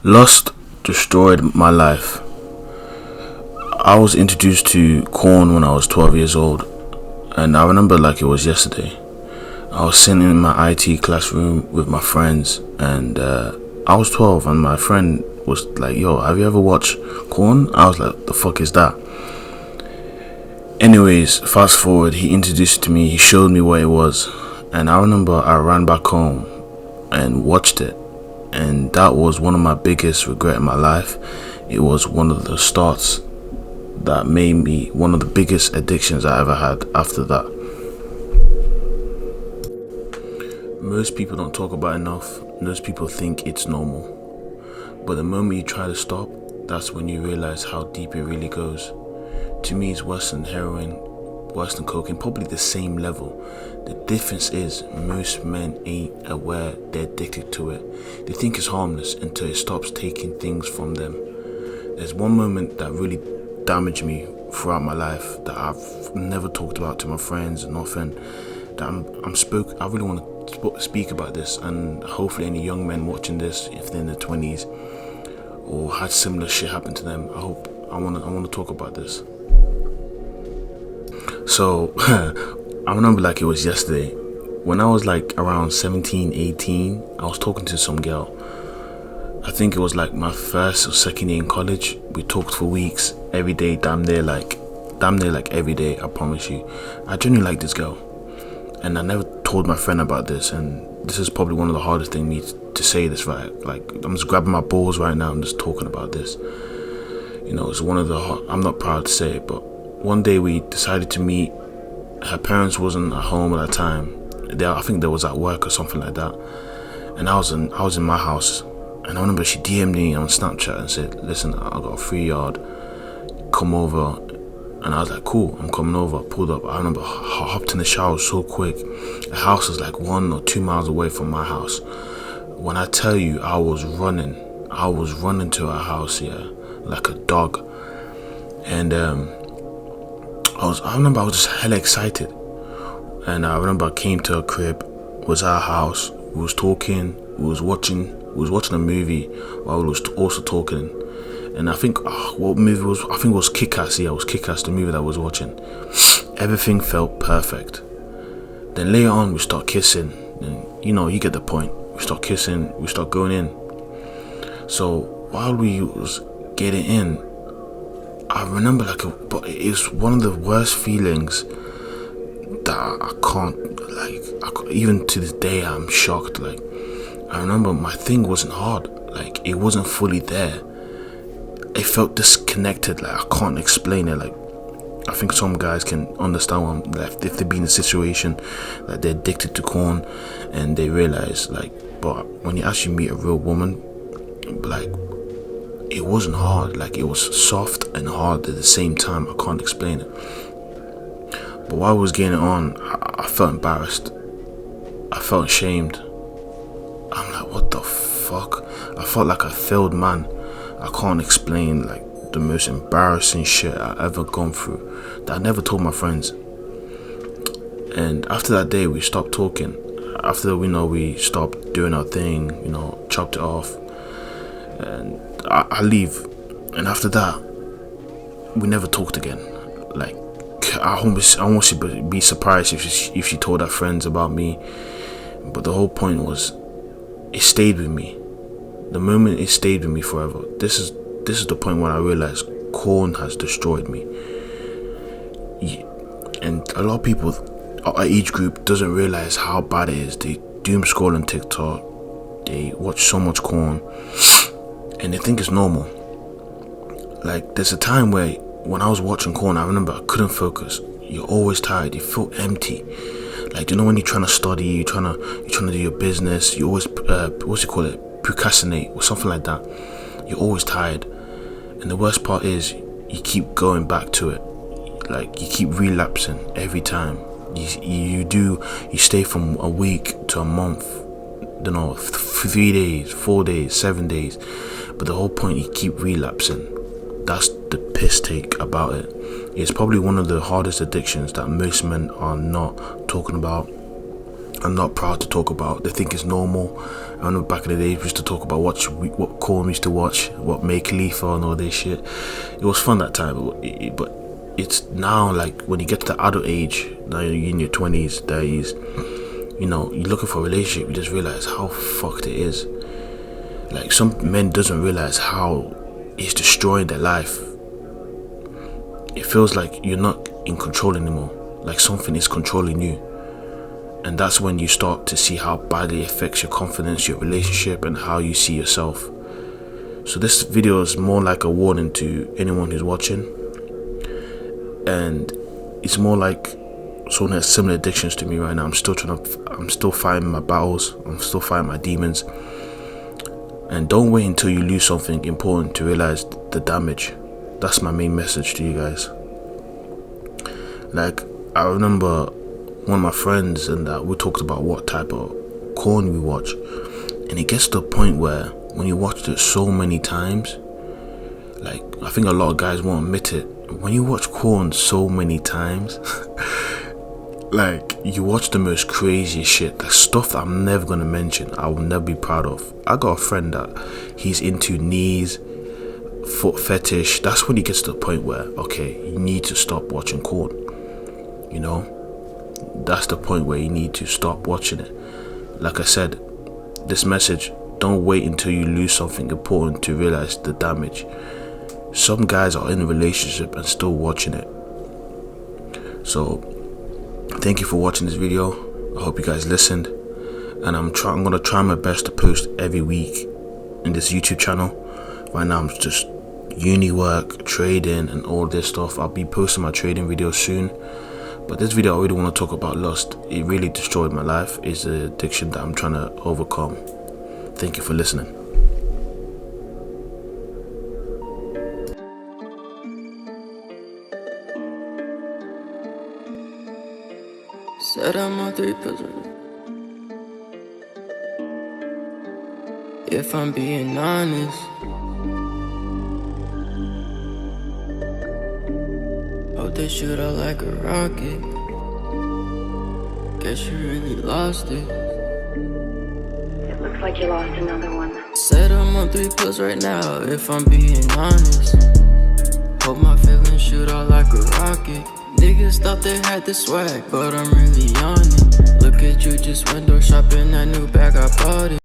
Lust destroyed my life. I was introduced to corn when I was 12 years old, and I remember like it was yesterday. I was sitting in my IT classroom with my friends, and I was 12, and my friend was like, "Yo, have you ever watched corn?" I was like, "The fuck is that?" Anyways, fast forward, he introduced it to me, he showed me what it was, and I remember I ran back home and watched it, and that was one of my biggest regret in my life. It was one of the starts that made me one of the biggest addictions I ever had after that. Most people don't talk about it enough. Most people think it's normal, but the moment you try to stop, that's when you realize how deep it really goes. To me, it's worse than heroin, worse than cocaine, probably the same level. The difference is most men ain't aware they're addicted to it. They think it's harmless until it stops taking things from them. There's one moment that really damaged me throughout my life that I've never talked about to my friends, nothing. That I really want to speak about this, and hopefully any young men watching this, if they're in their 20s or had similar shit happen to them, I want to talk about this. So I remember like it was yesterday. When I was like around 17, 18, I was talking to some girl. I think it was like my first or second year in college. We talked for weeks, every day, damn near like every day, I promise you. I genuinely like this girl, and I never told my friend about this, and this is probably one of the hardest things me to say this, right? Like, I'm just grabbing my balls right now and just talking about this. You know, it's one of the I'm not proud to say it, but one day we decided to meet. Her parents wasn't at home at that time. I think they was at work or something like that, and I was in my house. And I remember she DM'd me on Snapchat and said, "Listen, I got a free yard, come over." And I was like, "Cool, I'm coming over." Pulled up. I remember I hopped in the shower so quick. The house was like 1 or 2 miles away from my house. When I tell you, I was running to her house, yeah, like a dog. And I remember I was just hella excited. And I remember I came to her crib, was our house. We was talking. We was watching a movie while we was also talking. And I think what movie was? I think it was Kick-Ass. Yeah, it was Kick-Ass, the movie that I was watching. Everything felt perfect. Then later on, we start kissing, and you get the point. We start kissing. We start going in. So while we was getting in, I remember but it's one of the worst feelings that I can't even to this day I'm shocked. Like, I remember my thing wasn't hard. Like, it wasn't fully there. It felt disconnected. Like, I can't explain it. Like, I think some guys can understand what I'm like, if they've been in a situation that they're addicted to corn and they realize, like, but when you actually meet a real woman, like, it wasn't hard. Like, it was soft and hard at the same time. I can't explain it. But while I was getting it on, I felt embarrassed. I felt ashamed. I'm like, what the fuck? I felt like a failed man. I can't explain, like, the most embarrassing shit I ever gone through that I never told my friends. And after that day, we stopped talking. After we stopped doing our thing, chopped it off, and I leave. And after that, we never talked again. Like, I almost should be surprised if she told her friends about me. But the whole point was, it stayed with me. The moment it stayed with me forever. This is the point when I realized corn has destroyed me. And a lot of people, our age group, doesn't realize how bad it is. They doom scroll on TikTok. They watch so much corn, and they think it's normal. Like, there's a time where when I was watching corn, I remember I couldn't focus. You're always tired. You feel empty. Like, when you're trying to study, you're trying to do your business, you always procrastinate or something like that. You're always tired, and the worst part is you keep going back to it. Like, you keep relapsing every time. You stay from a week to a month, 3 days, 4 days, 7 days, but the whole point, you keep relapsing. That's the piss take about it. It's probably one of the hardest addictions that most men are not talking about. are not proud to talk about. They think it's normal. I remember back in the day, we used to talk about what corn we used to watch, what Make Khalifa and all this shit. It was fun that time, but it's now like when you get to the adult age, now you're in your 20s, 30s, you know, you're looking for a relationship, you just realize how fucked it is. Like, some men doesn't realize how it's destroying their life. It feels like you're not in control anymore, like something is controlling you. And that's when you start to see how badly it affects your confidence, your relationship, and how you see yourself. So this video is more like a warning to anyone who's watching. And it's more like someone has similar addictions to me right now. I'm still fighting my battles. I'm still fighting my demons. And don't wait until you lose something important to realize the damage. That's my main message to you guys. Like, I remember one of my friends and that we talked about what type of corn we watch, and it gets to a point where when you watched it so many times, like, I think a lot of guys won't admit it, when you watch corn so many times, like, you watch the most crazy shit, the stuff that I'm never gonna mention, I will never be proud of. I got a friend that he's into knees, foot fetish. That's when he gets to the point where, okay, you need to stop watching corn, you know. That's the point where you need to stop watching it. Like I said, this message, don't wait until you lose something important to realize the damage. Some guys are in a relationship and still watching it. So thank you for watching this video. I hope you guys listened, and I'm gonna try my best to post every week in this YouTube channel. Right now I'm just uni work, trading, and all this stuff. I'll be posting my trading videos soon. But this video, I really want to talk about lust. It really destroyed my life. It's an addiction that I'm trying to overcome. Thank you for listening. Said I'm on 3 pills. If I'm being honest, hope they shoot out like a rocket. Guess you really lost it. It looks like you lost another one. Said I'm on 3 pills right now, if I'm being honest. Hope my feelings shoot out like a rocket. Niggas thought they had the swag, but I'm really on it. Look at you just window shopping, that new bag I bought it.